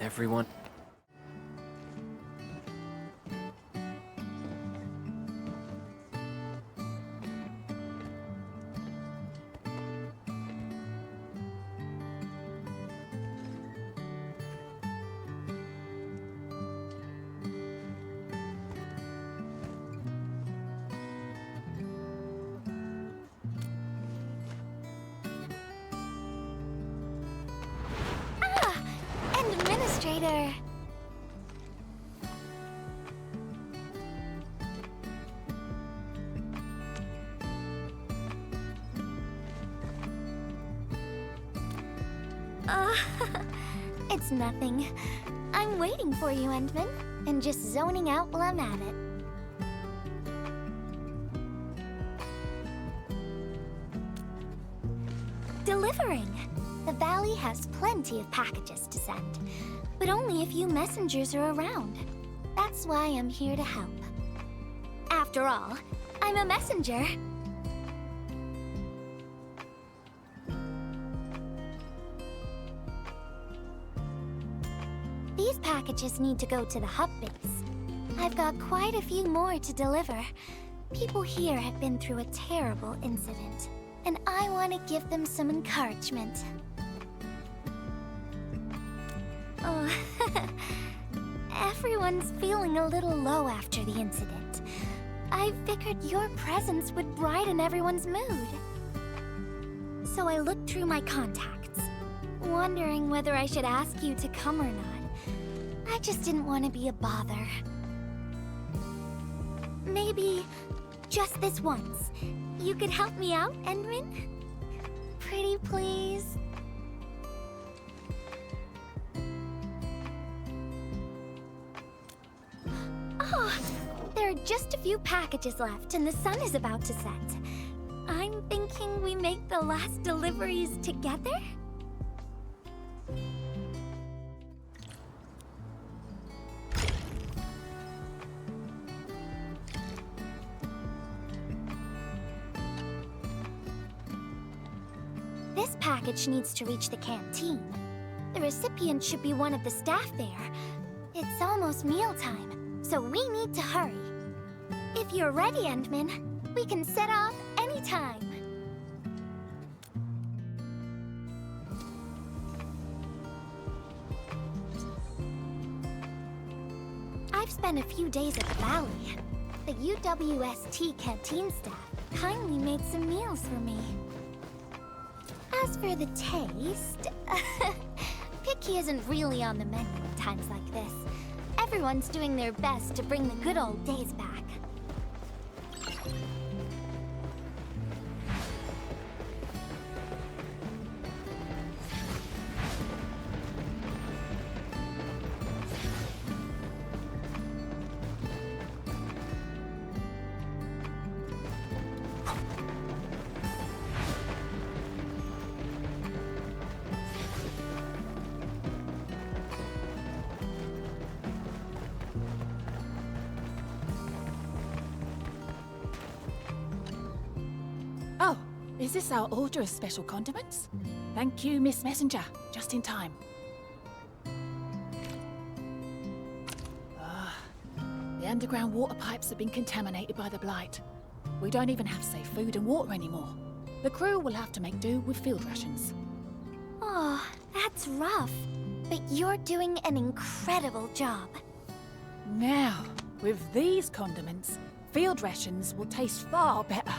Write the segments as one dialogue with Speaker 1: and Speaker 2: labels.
Speaker 1: everyone.
Speaker 2: Administrator. It's nothing. I'm waiting for you, Endmin, and just zoning out while I'm at it. Delivering. The valley has plenty of packages to send, but only a few messengers are around. That's why I'm here to help. After all, I'm a messenger. These packages need to go to the hub base. I've got quite a few more to deliver. People here have been through a terrible incident, and I want to give them some encouragement. Oh, everyone's feeling a little low after the incident. I figured your presence would brighten everyone's mood. So I looked through my contacts, wondering whether I should ask you to come or not. I just didn't want to be a bother. Maybe just this once, you could help me out, Endmin? Pretty please? Oh, there are just a few packages left and the sun is about to set. I'm thinking we make the last deliveries together? This package needs to reach the canteen. The recipient should be one of the staff there. It's almost mealtime, so we need to hurry. If you're ready, Endmin, we can set off anytime. I've spent a few days at the valley. The UWST canteen staff kindly made some meals for me. As for the taste, picky isn't really on the menu at times like this. Everyone's doing their best to bring the good old days back.
Speaker 3: Is this our order of special condiments? Thank you, Miss Messenger. Just in time. The underground water pipes have been contaminated by the blight. We don't even have safe food and water anymore. The crew will have to make do with field rations.
Speaker 2: Oh, that's rough. But you're doing an incredible job.
Speaker 3: Now, with these condiments, field rations will taste far better.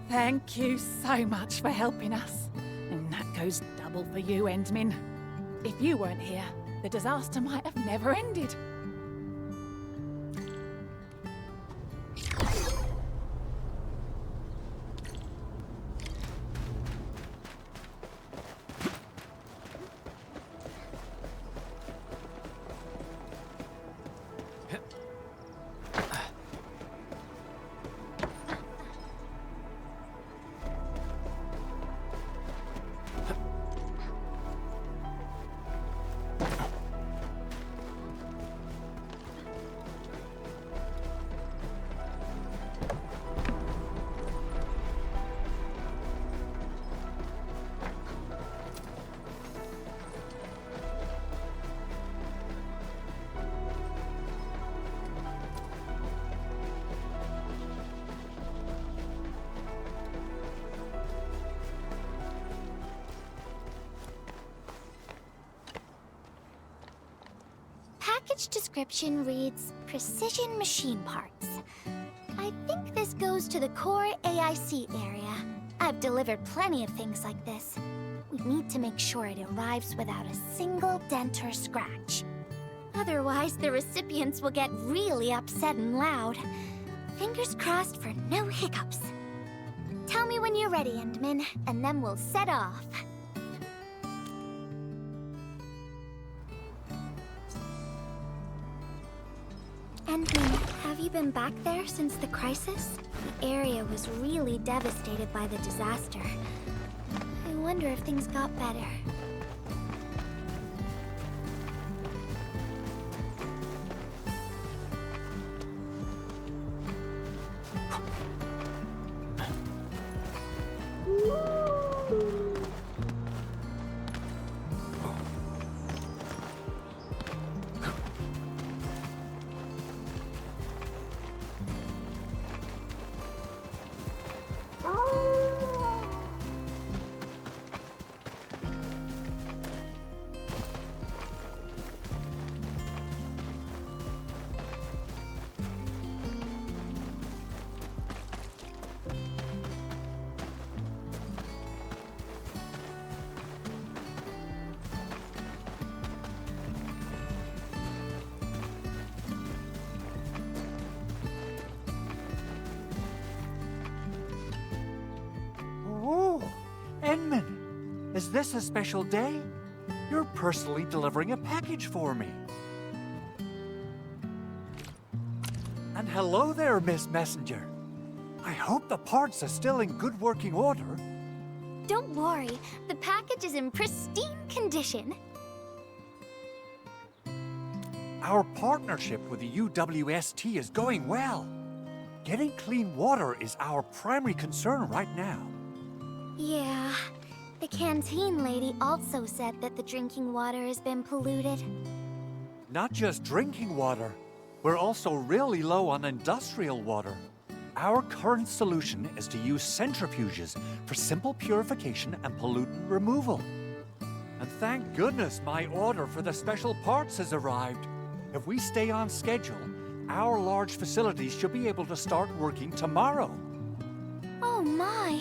Speaker 3: Thank you so much for helping us. And that goes double for you, Endmin. If you weren't here, the disaster might have never ended.
Speaker 2: package description reads Precision Machine Parts. I think this goes to the core AIC area. I've delivered plenty of things like this. We need to make sure it arrives without a single dent or scratch. Otherwise, the recipients will get really upset and loud. Fingers crossed for no hiccups. Tell me when you're ready, Endmin, and then we'll set off. Endmin, have you been back there since the crisis? The area was really devastated by the disaster. I wonder if things got better.
Speaker 1: Endmin, is this a special day? You're personally delivering a package for me. And hello there, Miss Messenger. I hope the parts are still in good working order.
Speaker 2: Don't worry, the package is in pristine condition.
Speaker 1: Our partnership with the UWST is going well. Getting clean water is our primary concern right now.
Speaker 2: Yeah, the canteen lady also said that the drinking water has been polluted.
Speaker 1: Not just drinking water, we're also really low on industrial water. Our current solution is to use centrifuges for simple purification and pollutant removal. And thank goodness my order for the special parts has arrived. If we stay on schedule, our large facilities should be able to start working tomorrow.
Speaker 2: Oh my!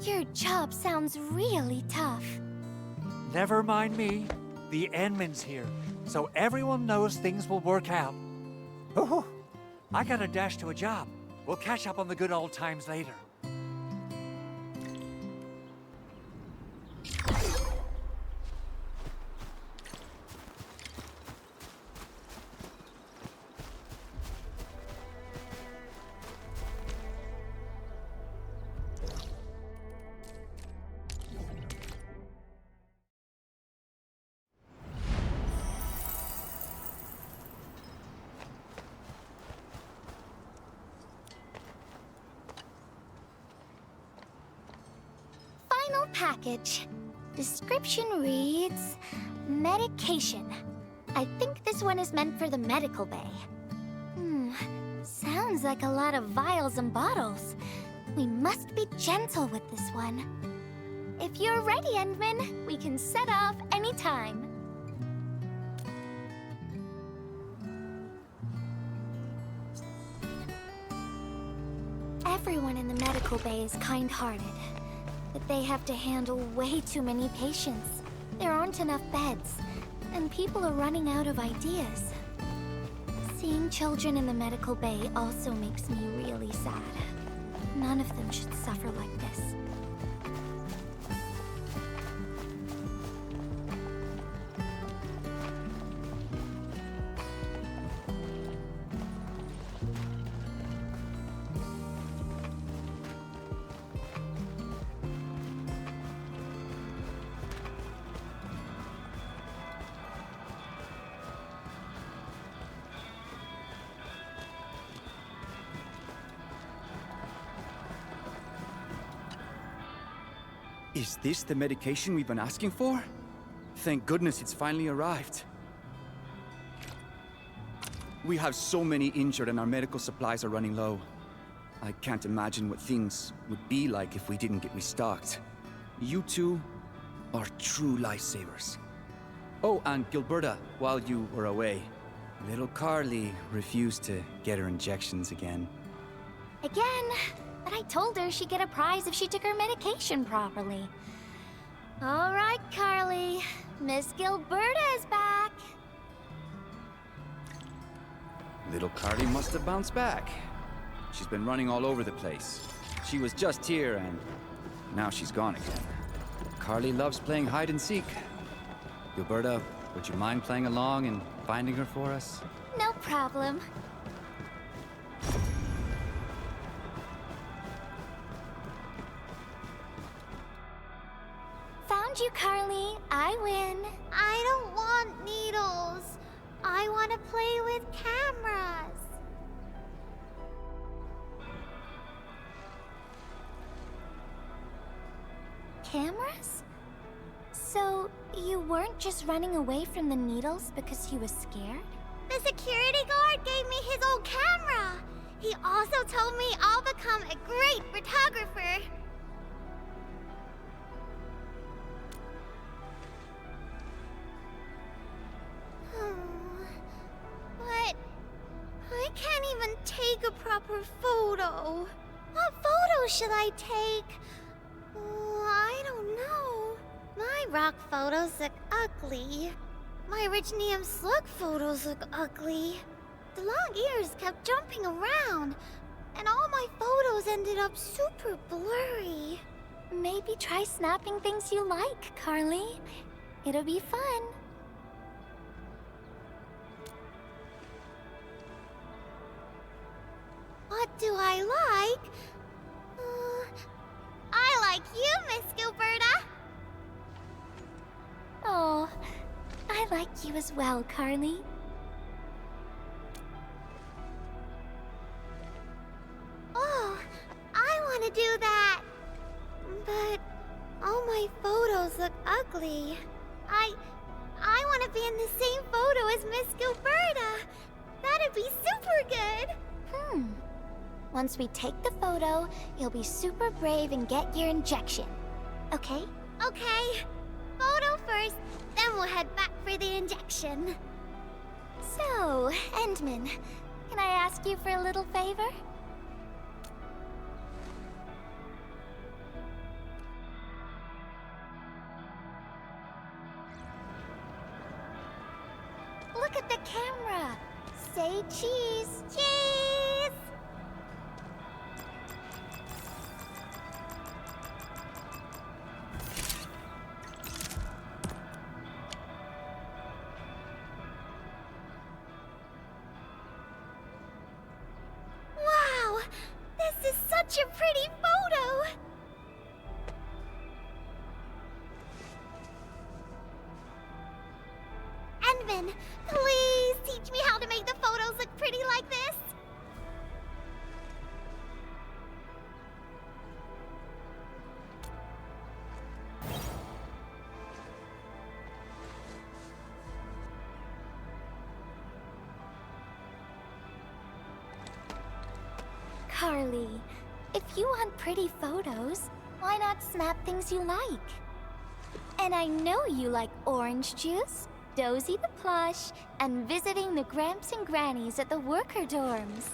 Speaker 2: Your job sounds really tough.
Speaker 1: Never mind me. The Endmin's here, so everyone knows things will work out. Oh, I gotta dash to a job. We'll catch up on the good old times later.
Speaker 2: Final package. Description reads... medication. I think this one is meant for the medical bay. Sounds like a lot of vials and bottles. We must be gentle with this one. If you're ready, Endmin, we can set off anytime. Everyone in the medical bay is kind-hearted, but they have to handle way too many patients. There aren't enough beds, and people are running out of ideas. Seeing children in the medical bay also makes me really sad. None of them should suffer like this.
Speaker 4: Is this the medication we've been asking for? Thank goodness it's finally arrived. We have so many injured and our medical supplies are running low. I can't imagine what things would be like if we didn't get restocked. You two are true lifesavers. Oh, and Giberta, while you were away, Little Carly refused to get her injections again.
Speaker 2: Again, but I told her she'd get a prize if she took her medication properly. All right, Carly. Miss Giberta is back.
Speaker 4: Little Carly must have bounced back. She's been running all over the place. She was just here and now she's gone again. Carly loves playing hide and seek. Giberta, would you mind playing along and finding her for us?
Speaker 2: No problem. Found you, Carly. I win.
Speaker 5: I don't want needles. I want to play with cameras.
Speaker 2: Cameras? So, you weren't just running away from the needles because you were scared?
Speaker 5: The security guard gave me his old camera. He also told me I'll become a great photographer. But I can't even take a proper photo. What photo should I take? I don't know. My rock photos look ugly. My rich Neum slug photos look ugly. The long ears kept jumping around, and all my photos ended up super blurry.
Speaker 2: Maybe try snapping things you like, Carly. It'll be fun.
Speaker 5: What do I like? I like you, Miss Giberta.
Speaker 2: Oh, I like you as well, Carly.
Speaker 5: Oh, I want to do that. But all my photos look ugly. I want to be in the same photo as Miss Giberta. That'd be super good.
Speaker 2: Once we take the photo, you'll be super brave and get your injection. Okay?
Speaker 5: Okay. Photo first, then we'll head back for the injection.
Speaker 2: So, Endmin, can I ask you for a little favor? Look at the camera. Say cheese.
Speaker 5: Cheese! Wow! This is such a pretty photo! Endmin, please teach me how to make the photos look pretty like this.
Speaker 2: Carly, if you want pretty photos, why not snap things you like? And I know you like orange juice, Dozy the plush, and visiting the Gramps and Grannies at the worker dorms.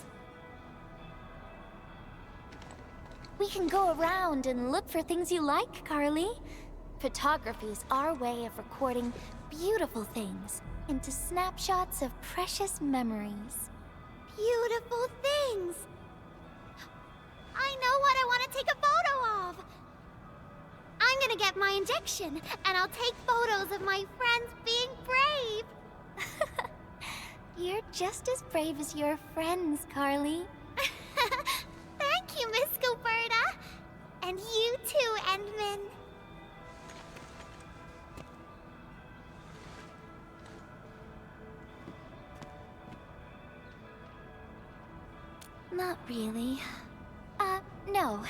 Speaker 2: We can go around and look for things you like, Carly. Photography is our way of recording beautiful things into snapshots of precious memories.
Speaker 5: Beautiful things. I know what I want to take a photo of. I'm gonna get my injection, and I'll take photos of my friends being brave.
Speaker 2: You're just as brave as your friends, Carly.
Speaker 5: Thank you, Miss Giberta. And you too, Endmin.
Speaker 2: Not really. No.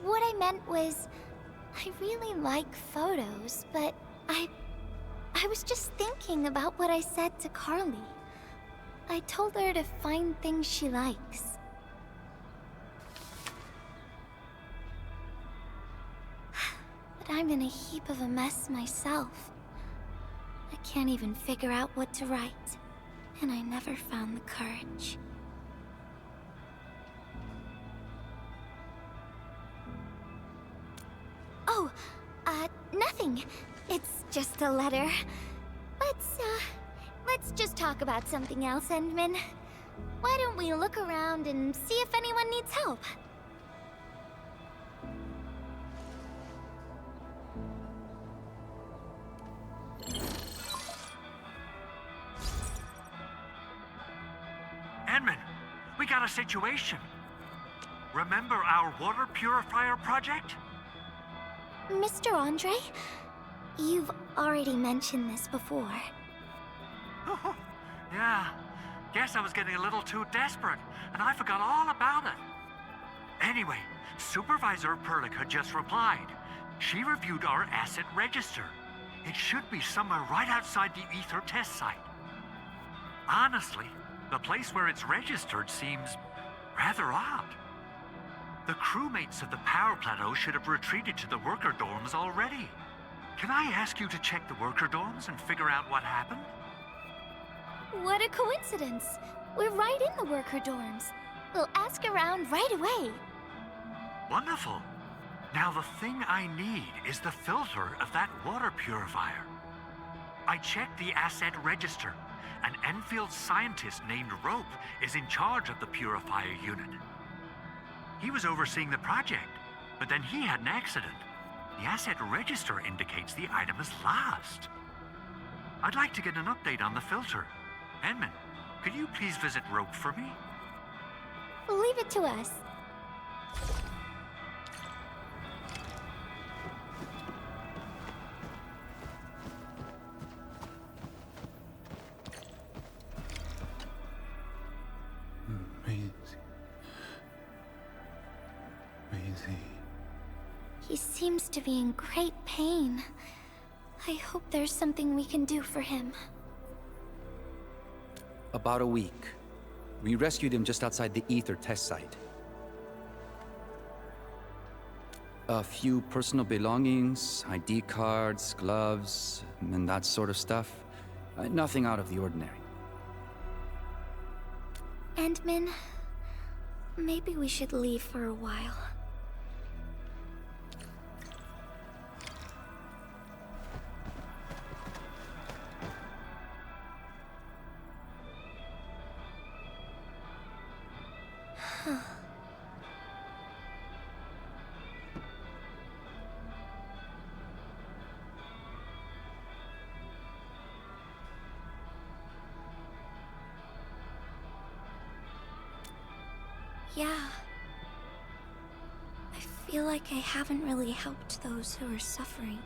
Speaker 2: What I meant was, I really like photos, but I was just thinking about what I said to Carly. I told her to find things she likes. But I'm in a heap of a mess myself. I can't even figure out what to write. and I never found the courage. Oh, nothing. It's just a letter. Let's just talk about something else, Endmin. Why don't we look around and see if anyone needs help?
Speaker 1: Endmin, we got a situation. Remember our water purifier project?
Speaker 2: Mr. Andre? You've already mentioned this before.
Speaker 1: Yeah. Guess I was getting a little too desperate, and I forgot all about it. Anyway, Supervisor Perlick had just replied. She reviewed our asset register. It should be somewhere right outside the Ether test site. Honestly, the place where it's registered seems rather odd. The crewmates of the power plateau should have retreated to the worker dorms already. Can I ask you to check the worker dorms and figure out what happened?
Speaker 2: What a coincidence! We're right in the worker dorms. We'll ask around right away.
Speaker 1: Wonderful. Now the thing I need is the filter of that water purifier. I checked the asset register. An Endfield scientist named Rope is in charge of the purifier unit. He was overseeing the project, but then he had an accident. The asset register indicates the item is lost. I'd like to get an update on the filter. Endmin, could you please visit Rope for me?
Speaker 2: Leave it to us.
Speaker 6: Maisie.
Speaker 2: He seems to be in great pain. I hope there's something we can do for him.
Speaker 4: About a week. We rescued him just outside the Ether test site. A few personal belongings, ID cards, gloves, and that sort of stuff. Nothing out of the ordinary.
Speaker 2: Endmin, maybe we should leave for a while. Yeah. I feel like I haven't really helped those who are suffering.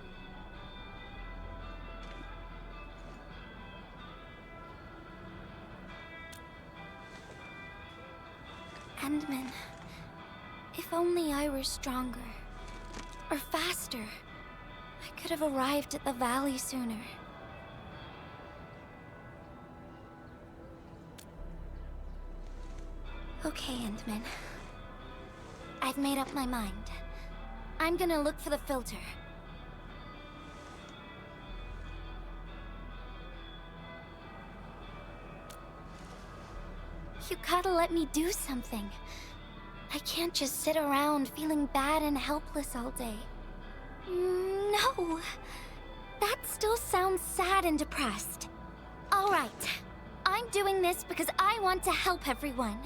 Speaker 2: Endmin, if only I were stronger. Or faster. I could have arrived at the valley sooner. Okay, Endmin. I've made up my mind. I'm gonna look for the filter. You gotta let me do something. I can't just sit around feeling bad and helpless all day. No. That still sounds sad and depressed. All right. I'm doing this because I want to help everyone.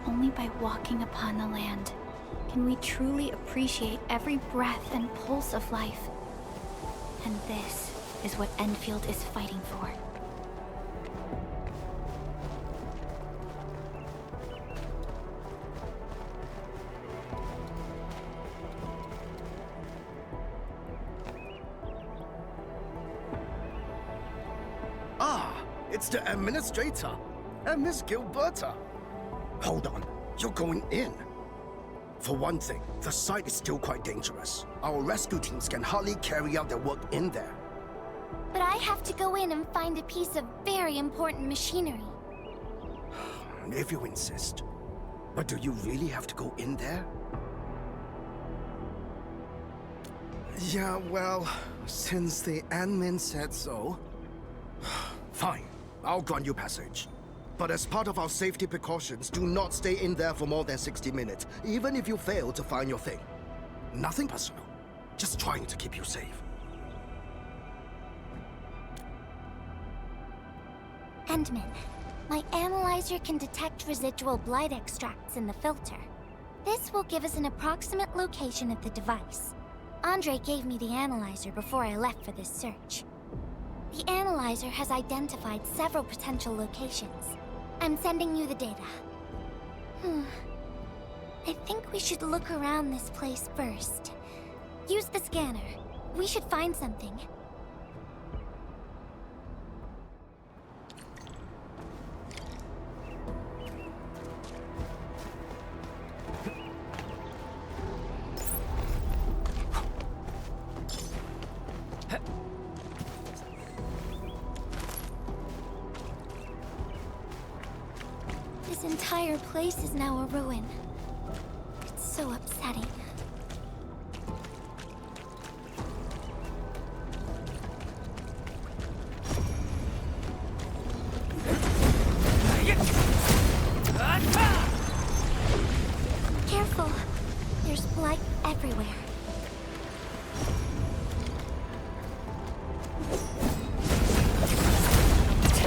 Speaker 2: Only by walking upon the land can we truly appreciate every breath and pulse of life. And this is what Endfield is fighting for.
Speaker 6: Ah, it's the administrator and Miss Giberta. Hold on, you're going in. For one thing, the site is still quite dangerous. Our rescue teams can hardly carry out their work in there.
Speaker 2: But I have to go in and find a piece of very important machinery.
Speaker 6: If you insist. But do you really have to go in there? Yeah, well, since the Endmin said so... Fine, I'll grant you passage. But as part of our safety precautions, do not stay in there for more than 60 minutes, even if you fail to find your thing. Nothing personal, just trying to keep you safe.
Speaker 2: Endmin, my analyzer can detect residual blight extracts in the filter. This will give us an approximate location of the device. Andre gave me the analyzer before I left for this search. The analyzer has identified several potential locations. I'm sending you the data. I think we should look around this place first. Use the scanner. We should find something. This entire place is now a ruin. It's so upsetting. Careful. There's blight everywhere.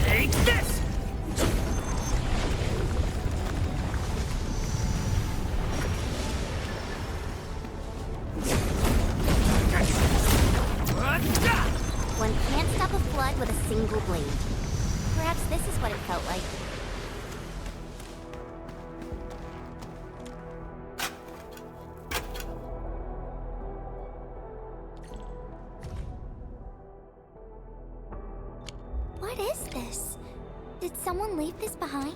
Speaker 1: Take this!
Speaker 5: One can't stop a flood with a single blade. Perhaps this is what it felt like.
Speaker 2: What is this? Did someone leave this behind?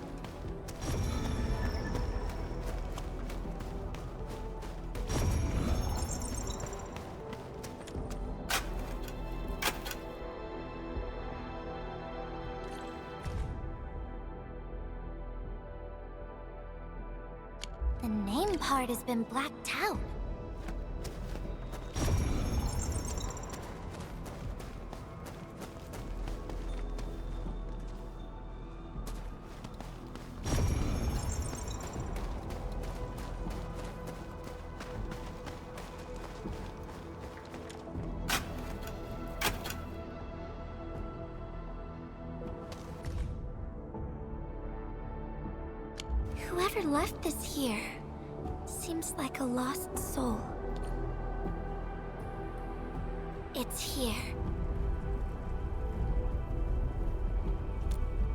Speaker 2: The name part has been blacked out. Whoever left this here seems like a lost soul. It's here.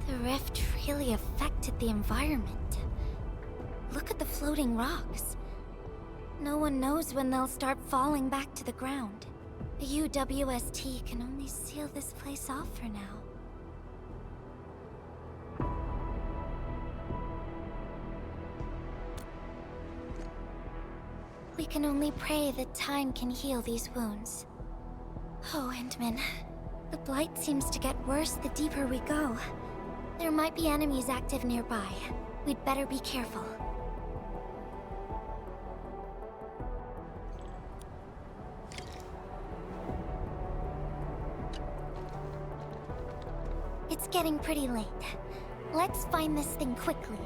Speaker 2: The rift really affected the environment. Look at the floating rocks. No one knows when they'll start falling back to the ground. The UWST can only seal this place off for now. We can only pray that time can heal these wounds. Oh, Endmin. The blight seems to get worse the deeper we go. There might be enemies active nearby. We'd better be careful. It's getting pretty late. Let's find this thing quickly.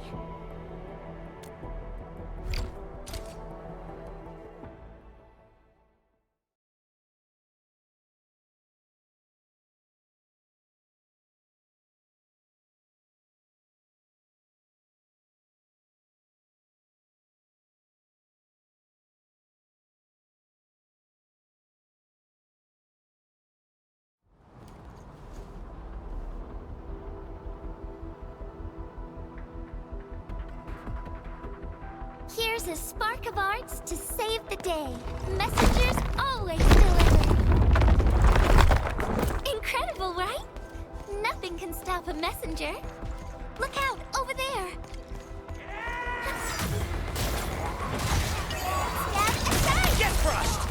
Speaker 2: There's a spark of arts to save the day. Messengers always deliver. Incredible, right? Nothing can stop a messenger. Look out, over there. Stab aside!
Speaker 1: Get crushed!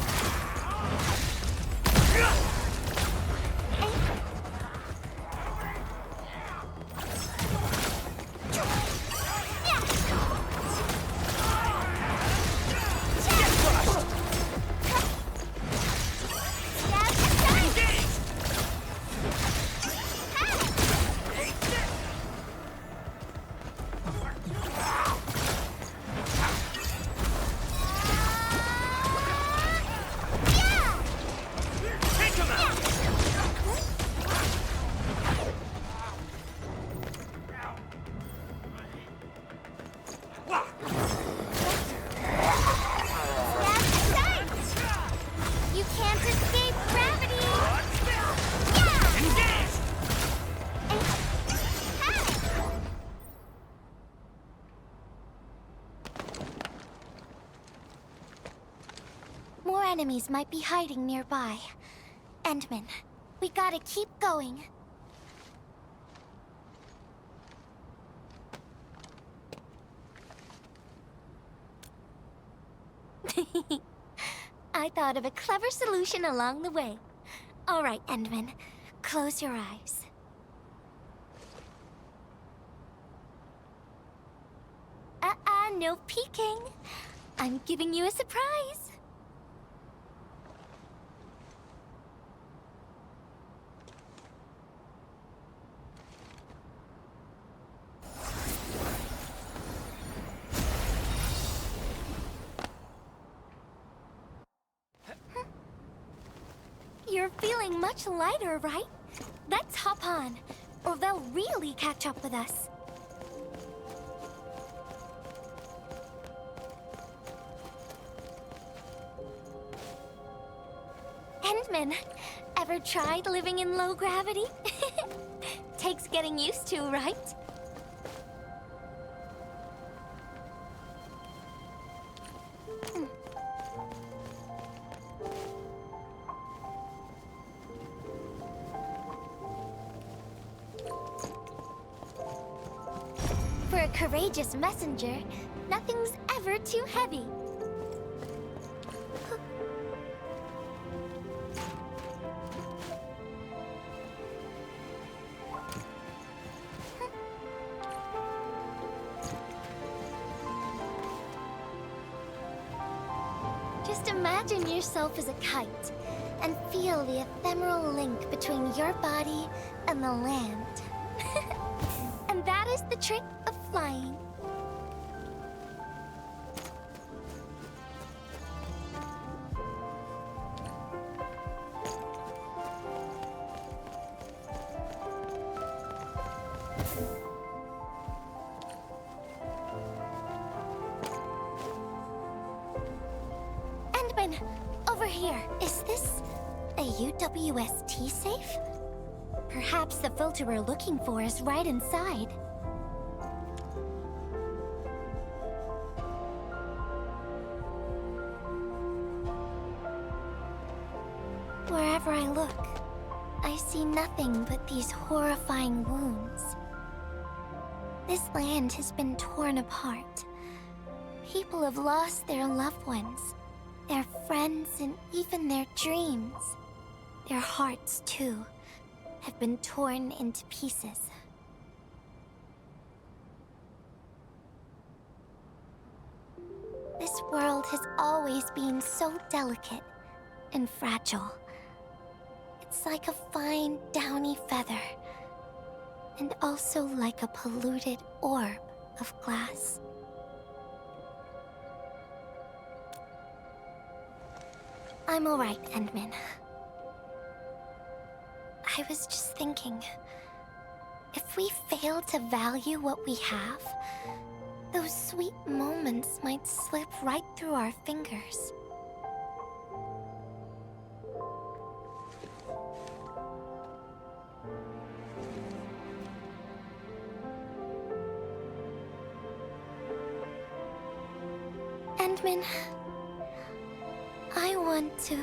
Speaker 2: You can't escape gravity! More enemies might be hiding nearby. Endmin, we gotta keep going. I thought of a clever solution along the way. All right, Endmin, close your eyes. No peeking. I'm giving you a surprise. You're feeling much lighter, right? Let's hop on, or they'll really catch up with us. Endmin, ever tried living in low gravity? Takes getting used to, right? For a courageous messenger, nothing's ever too heavy. Just imagine yourself as a kite and feel the ephemeral link between your body and the land. And that is the trick of flying. Endmin, over here. Is this a UWST safe? Perhaps the filter we're looking for is right inside. Wherever I look, I see nothing but these horrifying wounds. This land has been torn apart. People have lost their loved ones, their friends, and even their dreams. Their hearts, too, have been torn into pieces. This world has always been so delicate and fragile. It's like a fine, downy feather, and also like a polluted orb of glass. I'm all right, Endmin. I was just thinking, if we fail to value what we have, those sweet moments might slip right through our fingers. Endmin, I want to...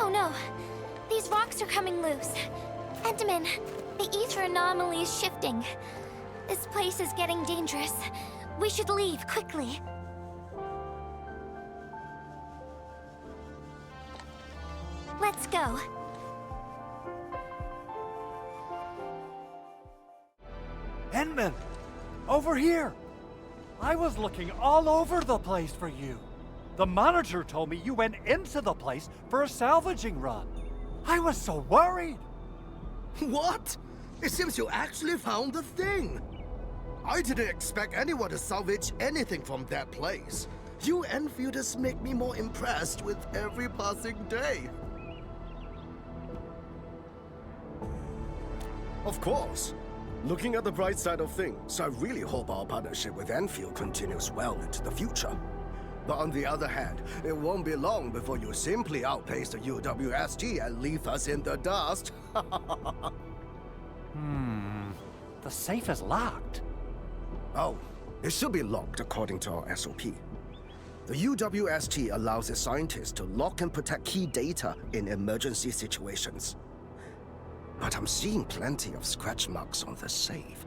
Speaker 2: Oh no! These rocks are coming loose. Endmin, the ether anomaly is shifting. This place is getting dangerous. We should leave, quickly. Let's go.
Speaker 1: Endmin! Over here! I was looking all over the place for you. The manager told me you went into the place for a salvaging run. I was so worried.
Speaker 6: What? It seems you actually found the thing. I didn't expect anyone to salvage anything from that place. You Enfielders make me more impressed with every passing day. Of course. Looking at the bright side of things, I really hope our partnership with Enfield continues well into the future. But on the other hand, it won't be long before you simply outpace the UWST and leave us in the dust.
Speaker 1: The safe is locked.
Speaker 6: Oh, it should be locked according to our SOP. The UWST allows its scientists to lock and protect key data in emergency situations. But I'm seeing plenty of scratch marks on the safe,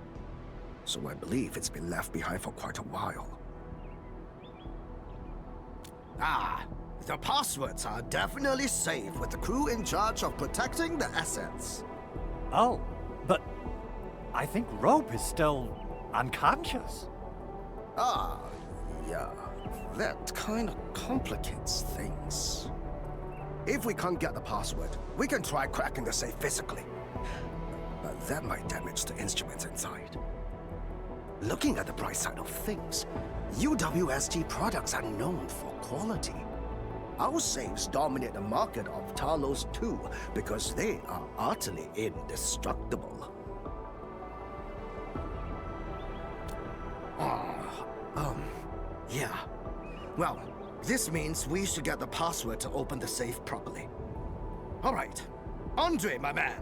Speaker 6: so I believe it's been left behind for quite a while. Ah, the passwords are definitely safe with the crew in charge of protecting the assets.
Speaker 1: Oh, but I think Rope is still unconscious.
Speaker 6: Ah, yeah, that kind of complicates things. If we can't get the password, we can try cracking the safe physically. But that might damage the instruments inside. Looking at the bright side of things, UWST products are known for quality. Our safes dominate the market of Talos too, because they are utterly indestructible. Yeah. Well, this means we should get the password to open the safe properly. All right. Andre, my man.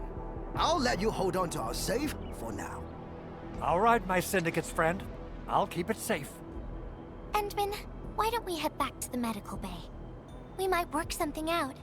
Speaker 6: I'll let you hold on to our safe for now.
Speaker 1: All right, my syndicate's friend. I'll keep it safe.
Speaker 2: Endmin, why don't we head back to the medical bay? We might work something out.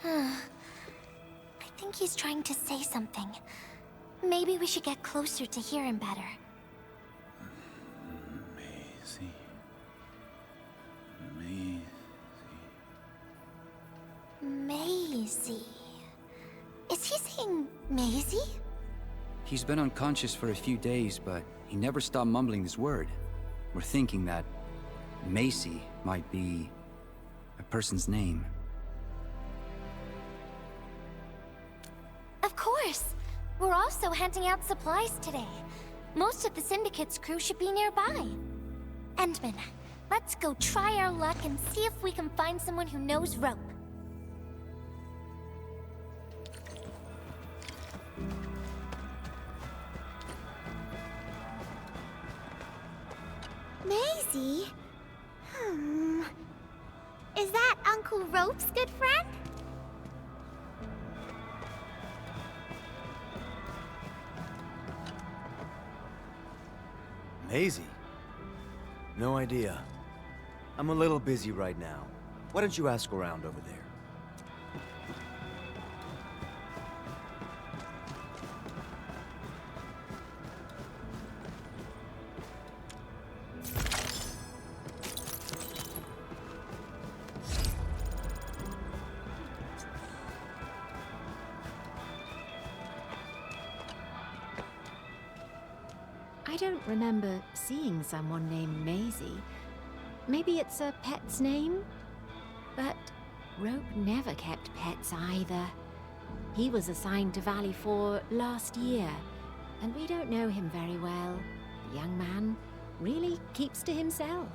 Speaker 2: I think he's trying to say something. Maybe we should get closer to hear him better. Maisie. Is he saying Maisie?
Speaker 4: He's been unconscious for a few days, but he never stopped mumbling this word. We're thinking that Macy might be a person's name.
Speaker 2: Of course! We're also handing out supplies today. Most of the Syndicate's crew should be nearby. Endmin, let's go try our luck and see if we can find someone who knows rope.
Speaker 5: Maisie? Is that Uncle Rope's good friend?
Speaker 7: Maisie? No idea. I'm a little busy right now. Why don't you ask around over there?
Speaker 8: I don't remember seeing someone named Maisie. Maybe it's a pet's name? But Rope never kept pets either. He was assigned to Valley 4 last year, and we don't know him very well. The young man really keeps to himself.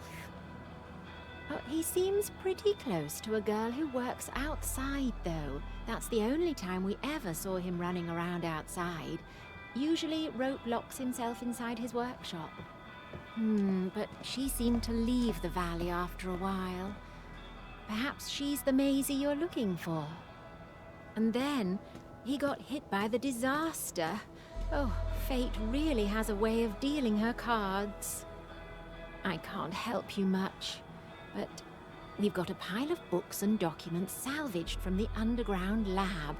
Speaker 8: Oh, he seems pretty close to a girl who works outside, though. That's the only time we ever saw him running around outside. Usually, Rope locks himself inside his workshop. But she seemed to leave the valley after a while. Perhaps she's the Maisie you're looking for. And then, he got hit by the disaster. Oh, fate really has a way of dealing her cards. I can't help you much, but we've got a pile of books and documents salvaged from the underground lab.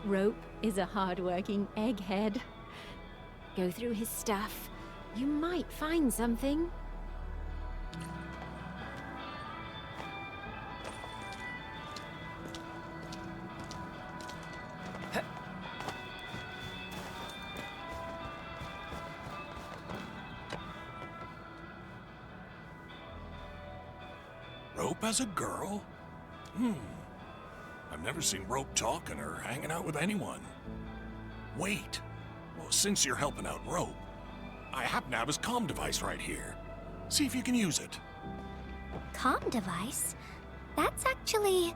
Speaker 8: Rope is a hard-working egghead. Go through his stuff. You might find something.
Speaker 9: Rope as a girl? I've never seen Rope talking or hanging out with anyone. Wait. Well, since you're helping out Rope, I happen to have his comm device right here. See if you can use it.
Speaker 2: Comm device? That's actually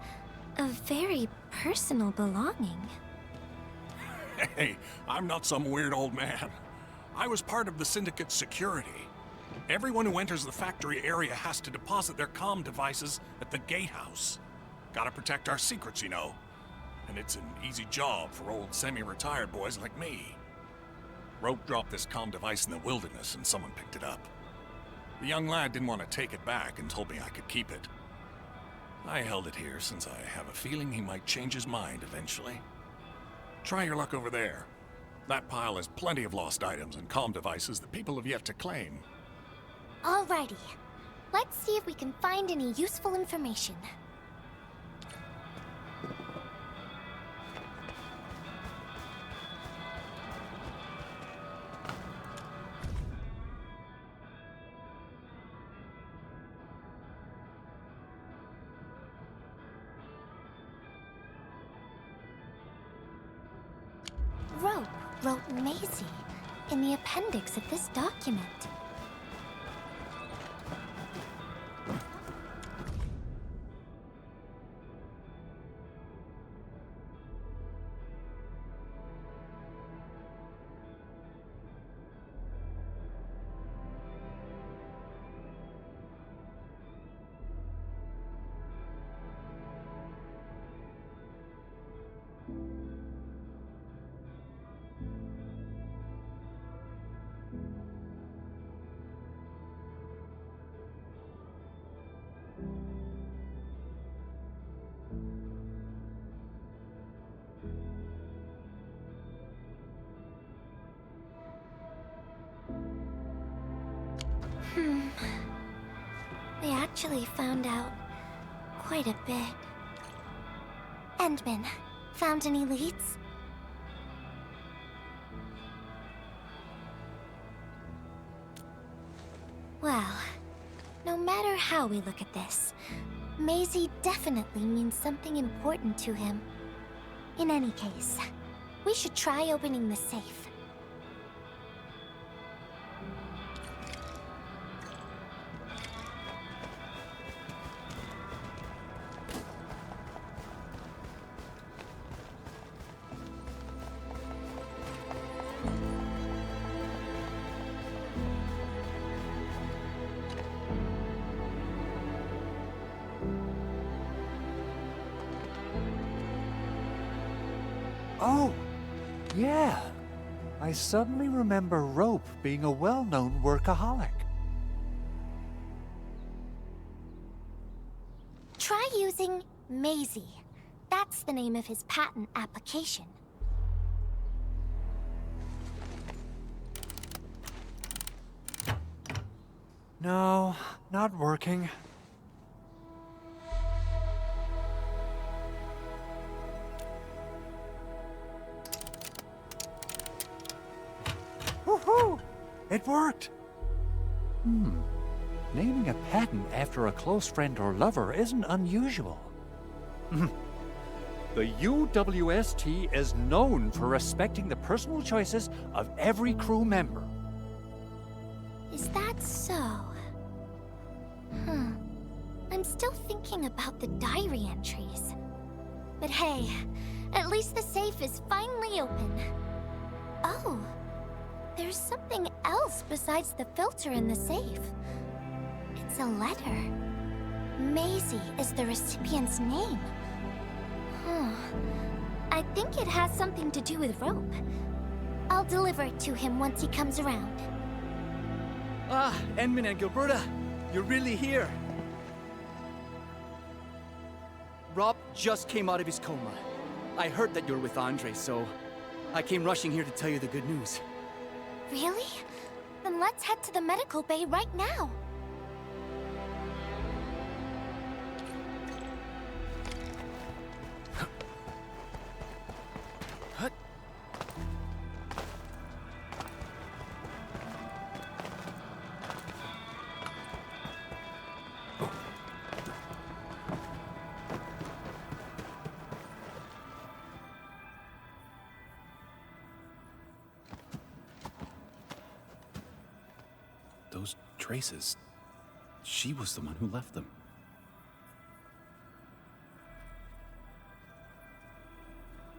Speaker 2: a very personal belonging.
Speaker 9: Hey, I'm not some weird old man. I was part of the Syndicate's security. Everyone who enters the factory area has to deposit their comm devices at the gatehouse. Gotta protect our secrets, you know. And it's an easy job for old semi-retired boys like me. Rope dropped this comm device in the wilderness and someone picked it up. The young lad didn't want to take it back and told me I could keep it. I held it here since I have a feeling he might change his mind eventually. Try your luck over there. That pile has plenty of lost items and comm devices that people have yet to claim.
Speaker 2: Alrighty. Let's see if we can find any useful information. Rope wrote Maisie in the appendix of this document. They actually found out quite a bit. Endmin, found any leads? Well, no matter how we look at this, Maisie definitely means something important to him. In any case, we should try opening the safe.
Speaker 1: Oh, yeah. I suddenly remember Rope being a well-known workaholic.
Speaker 2: using Maisie. That's the name of his patent application.
Speaker 1: No, not working. Woohoo! It worked! Naming a patent after a close friend or lover isn't unusual. The UWST is known for respecting the personal choices of every crew member.
Speaker 2: Is that so? I'm still thinking about the diary entries. But hey, at least the safe is finally open. Oh, there's something else besides the filter in the safe. It's a letter. Maisie is the recipient's name. I think it has something to do with Rope. I'll deliver it to him once he comes around.
Speaker 10: Ah, Endmin and Giberta, you're really here. Rob just came out of his coma. I heard that you're with Andre, so I came rushing here to tell you the good news.
Speaker 2: Really? Then let's head to the medical bay right now.
Speaker 11: Those traces. She was the one who left them.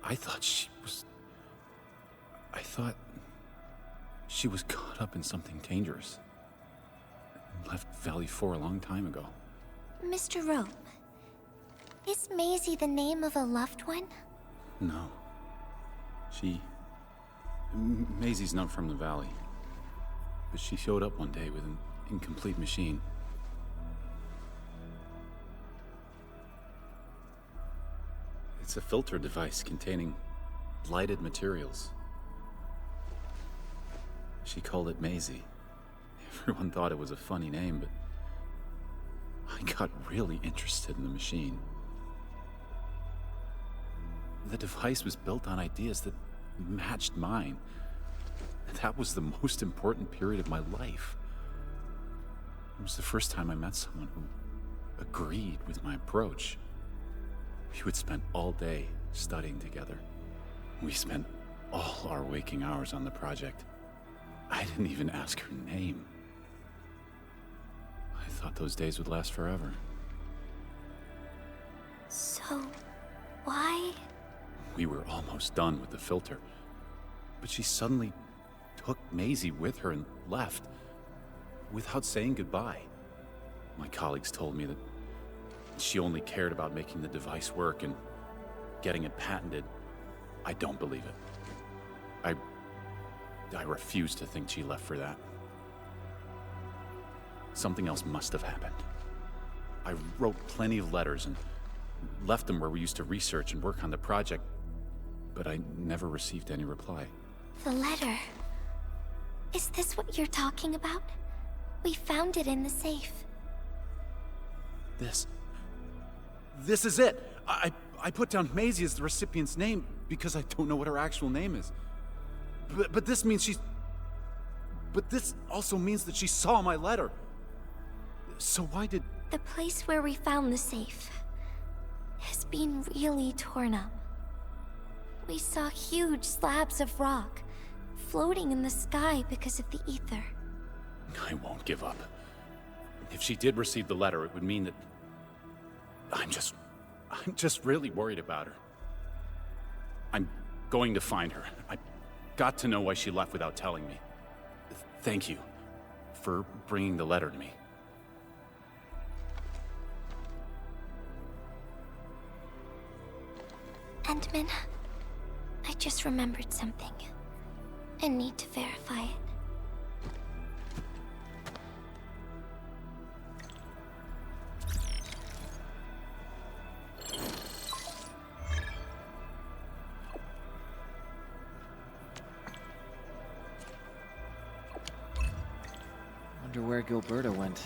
Speaker 11: I thought she was caught up in something dangerous. Left Valley 4 a long time ago.
Speaker 2: Mr. Rope, is Maisie the name of a loved one?
Speaker 11: No. Maisie's not from the Valley. But she showed up one day with an incomplete machine. It's a filter device containing blighted materials. She called it Maisie. Everyone thought it was a funny name, but I got really interested in the machine. The device was built on ideas that matched mine. That was the most important period of my life. It was the first time I met someone who agreed with my approach. We would spend all day studying together. We spent all our waking hours on the project. I didn't even ask her name. I thought those days would last forever.
Speaker 2: So, why?
Speaker 11: We were almost done with the filter, but she suddenly took Maisie with her and left, without saying goodbye. My colleagues told me that she only cared about making the device work and getting it patented. I don't believe it. I refuse to think she left for that. Something else must have happened. I wrote plenty of letters and left them where we used to research and work on the project, but I never received any reply.
Speaker 2: The letter. Is this what you're talking about? We found it in the safe.
Speaker 11: This is it! I put down Maisie as the recipient's name because I don't know what her actual name is. But this means she's... But this also means that she saw my letter. So why did...
Speaker 2: The place where we found the safe has been really torn up. We saw huge slabs of rock floating in the sky because of the ether.
Speaker 11: I won't give up. If she did receive the letter, it would mean that... I'm just really worried about her. I'm going to find her. I've got to know why she left without telling me. Thank you for bringing the letter to me.
Speaker 2: Endmin, I just remembered something. I need to verify it.
Speaker 12: Wonder where Giberta went.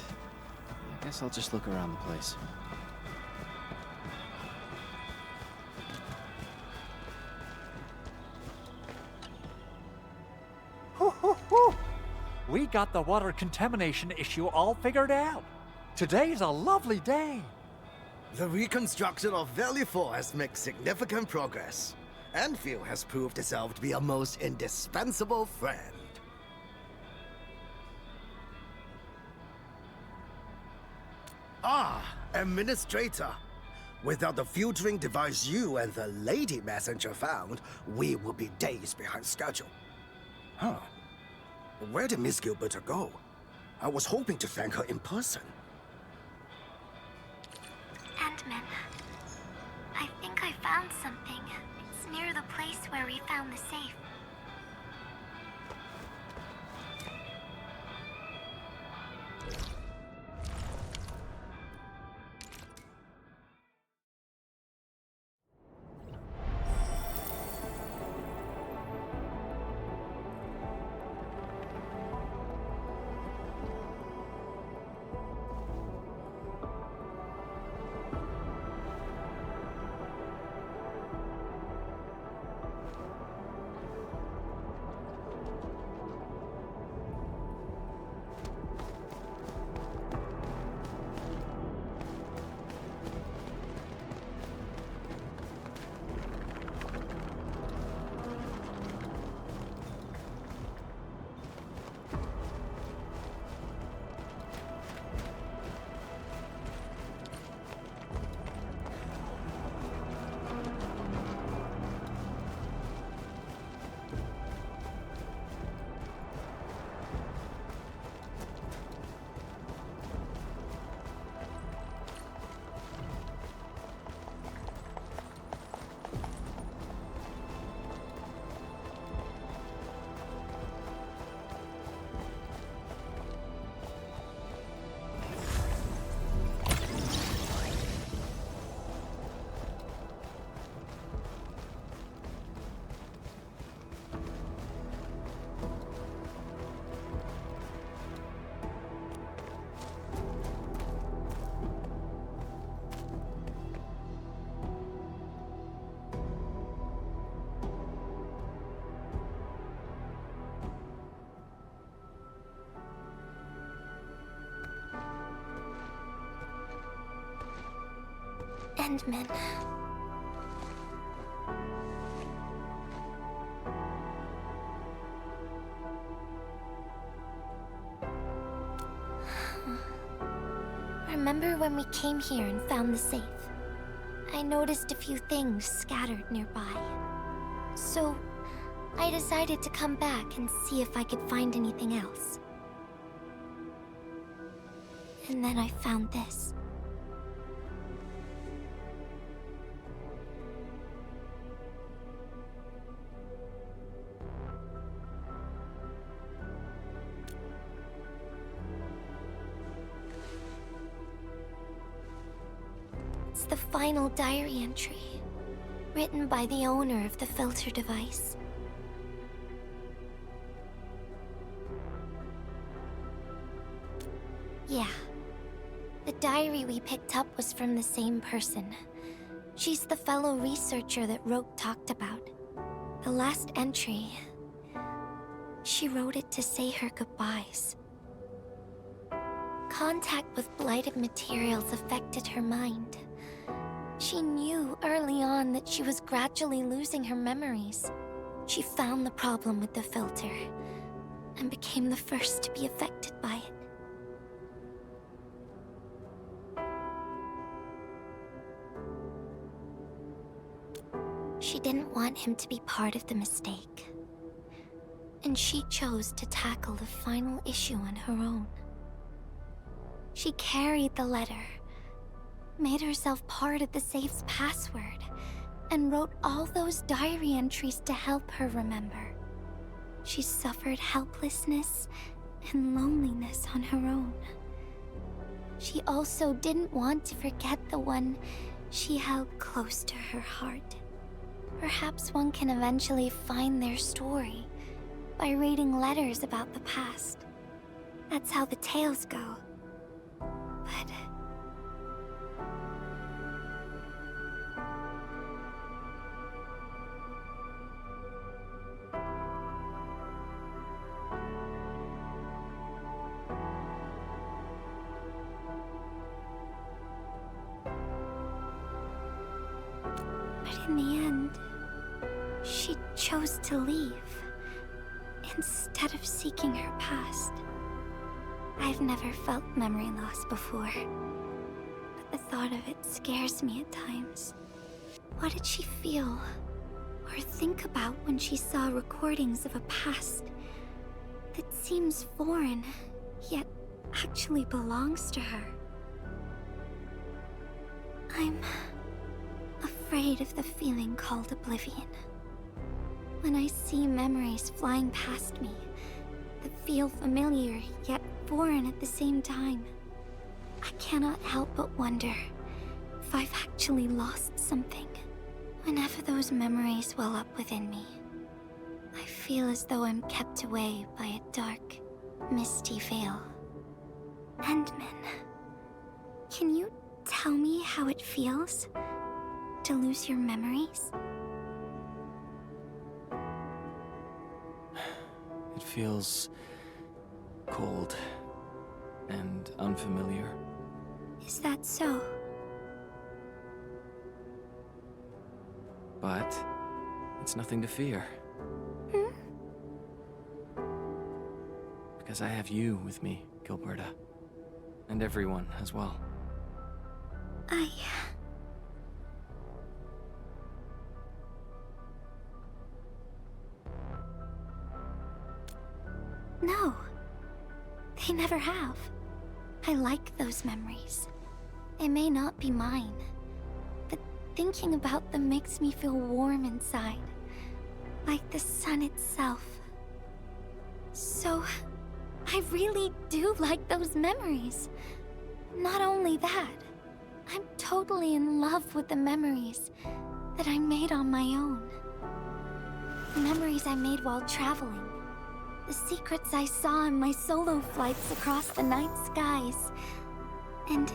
Speaker 12: I guess I'll just look around the place.
Speaker 1: We got the water contamination issue all figured out. Today's a lovely day.
Speaker 6: The reconstruction of Valley 4 has made significant progress. Endfield has proved itself to be a most indispensable friend. Ah, Administrator. Without the filtering device you and the lady messenger found, we would be days behind schedule. Huh. Where did Miss Giberta go? I was hoping to thank her in person.
Speaker 2: Endmin, I think I found something. It's near the place where we found the safe. Endmin. Remember when we came here and found the safe? I noticed a few things scattered nearby. So, I decided to come back and see if I could find anything else. And then I found this. It's the final diary entry, written by the owner of the filter device. Yeah. The diary we picked up was from the same person. She's the fellow researcher that Roke talked about. The last entry, she wrote it to say her goodbyes. Contact with blighted materials affected her mind. She knew early on that she was gradually losing her memories. She found the problem with the filter, and became the first to be affected by it. She didn't want him to be part of the mistake. And she chose to tackle the final issue on her own. She carried the letter, made herself part of the safe's password, and wrote all those diary entries to help her remember. She suffered helplessness and loneliness on her own. She also didn't want to forget the one she held close to her heart. Perhaps one can eventually find their story by reading letters about the past. That's how the tales go. But... But in the end, she chose to leave, instead of seeking her past. I've never felt memory loss before, but the thought of it scares me at times. What did she feel or think about when she saw recordings of a past that seems foreign, yet actually belongs to her? I'm afraid of the feeling called oblivion. When I see memories flying past me that feel familiar yet foreign at the same time, I cannot help but wonder if I've actually lost something. Whenever those memories well up within me, I feel as though I'm kept away by a dark, misty veil. Endmin, can you tell me how it feels to lose your memories?
Speaker 12: It feels cold and unfamiliar.
Speaker 2: Is that so?
Speaker 12: But it's nothing to fear.
Speaker 2: Hmm?
Speaker 12: Because I have you with me, Giberta. And everyone as well.
Speaker 2: No. They never have. I like those memories. They may not be mine, but thinking about them makes me feel warm inside, like the sun itself. So, I really do like those memories. Not only that, I'm totally in love with the memories that I made on my own. The memories I made while traveling. The secrets I saw in my solo flights across the night skies. And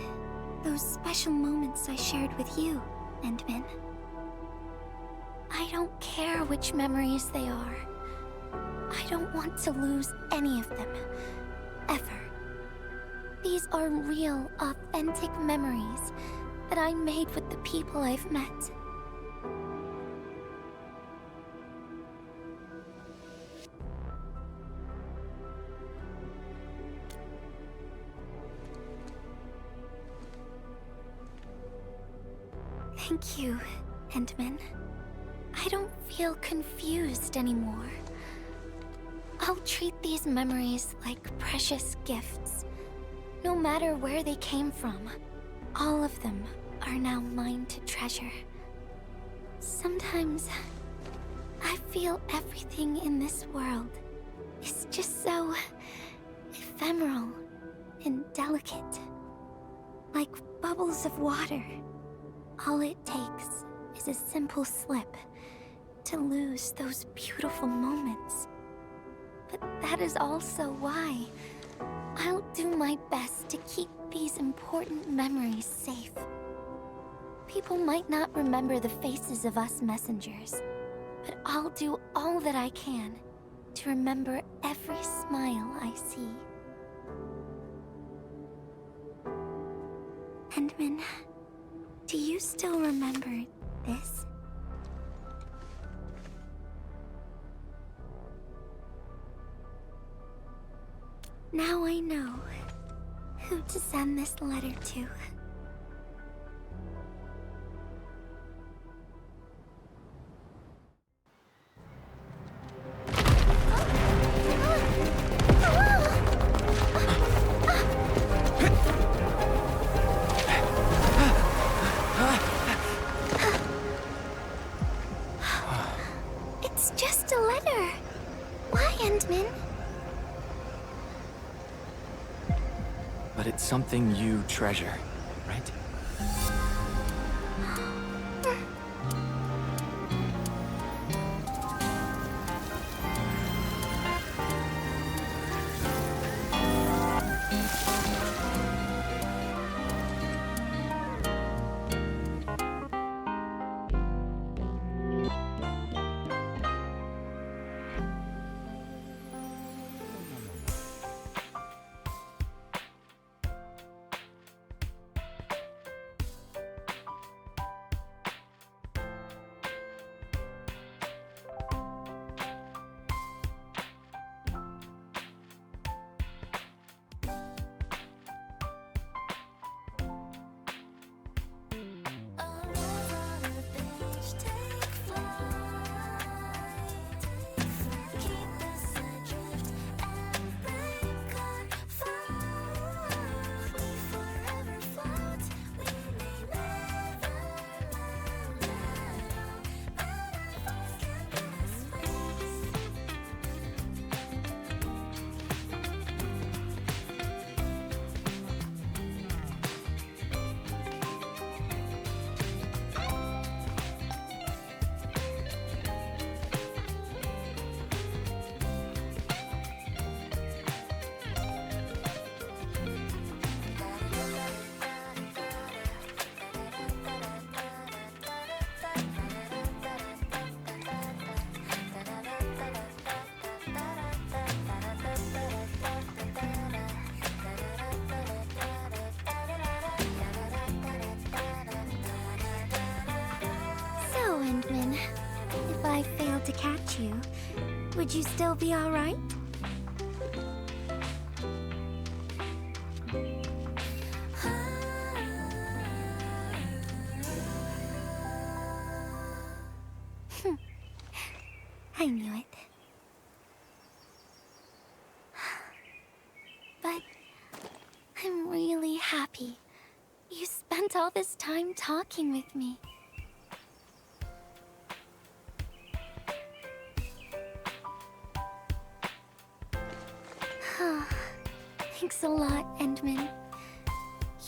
Speaker 2: those special moments I shared with you, Endmin. I don't care which memories they are. I don't want to lose any of them. Ever. These are real, authentic memories that I made with the people I've met. Thank you, Endmin. I don't feel confused anymore. I'll treat these memories like precious gifts. No matter where they came from, all of them are now mine to treasure. Sometimes, I feel everything in this world is just so ephemeral and delicate. Like bubbles of water. All it takes is a simple slip to lose those beautiful moments. But that is also why I'll do my best to keep these important memories safe. People might not remember the faces of us messengers, but I'll do all that I can to remember every smile I see. Endmin, do you still remember this? Now I know who to send this letter to. It's just a letter. Why, Endmin?
Speaker 12: But it's something you treasure, right?
Speaker 2: without you, would you still be alright? I knew it. But I'm really happy you spent all this time talking with me. Thanks a lot, Endmin.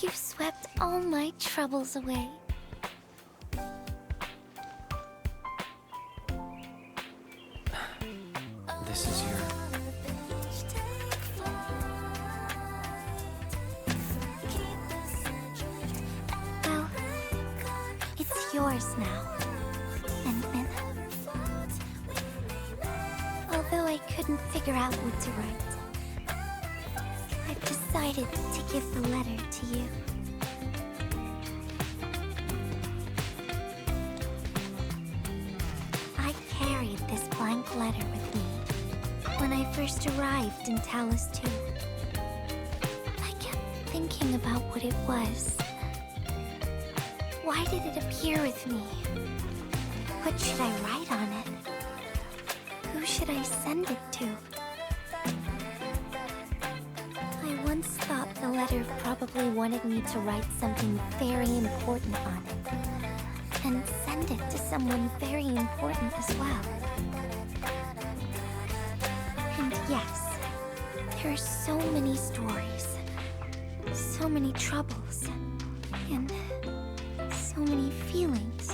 Speaker 2: You've swept all my troubles away.
Speaker 12: This is your...
Speaker 2: Well, it's yours now, Endmin. Although I couldn't figure out what to write, I've decided to give the letter to you. I carried this blank letter with me when I first arrived in Talus 2. I kept thinking about what it was. Why did it appear with me? What should I write on it? Who should I send it to? I once thought the letter probably wanted me to write something very important on it, and send it to someone very important as well. And yes, there are so many stories, so many troubles, and so many feelings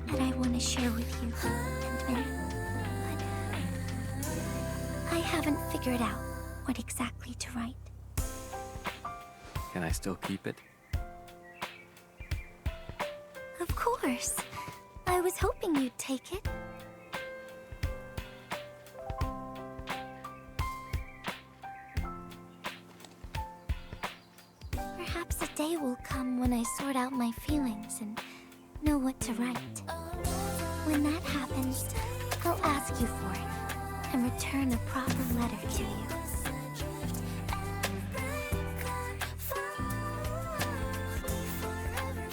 Speaker 2: that I want to share with you, Endmin. But I haven't figured out what exactly to write.
Speaker 12: Can I still keep it?
Speaker 2: Of course. I was hoping you'd take it. Perhaps a day will come when I sort out my feelings and know what to write. When that happens, I'll ask you for it and return a proper letter to you.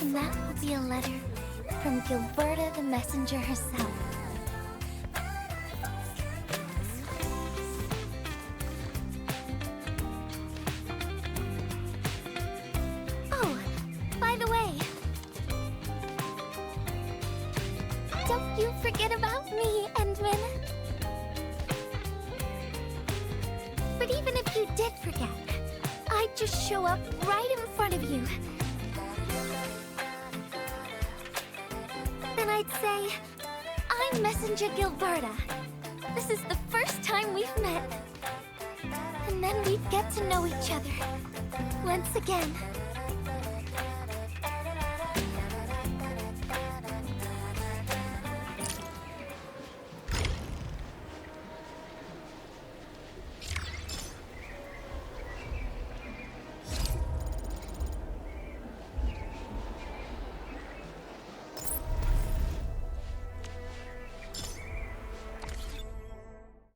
Speaker 2: And that will be a letter from Giberta the Messenger herself. Oh, by the way, don't you forget about me, Endmin. But even if you did forget, I'd just show up right in front of you. Then I'd say, I'm Messenger Giberta. This is the first time we've met. And then we'd get to know each other once again.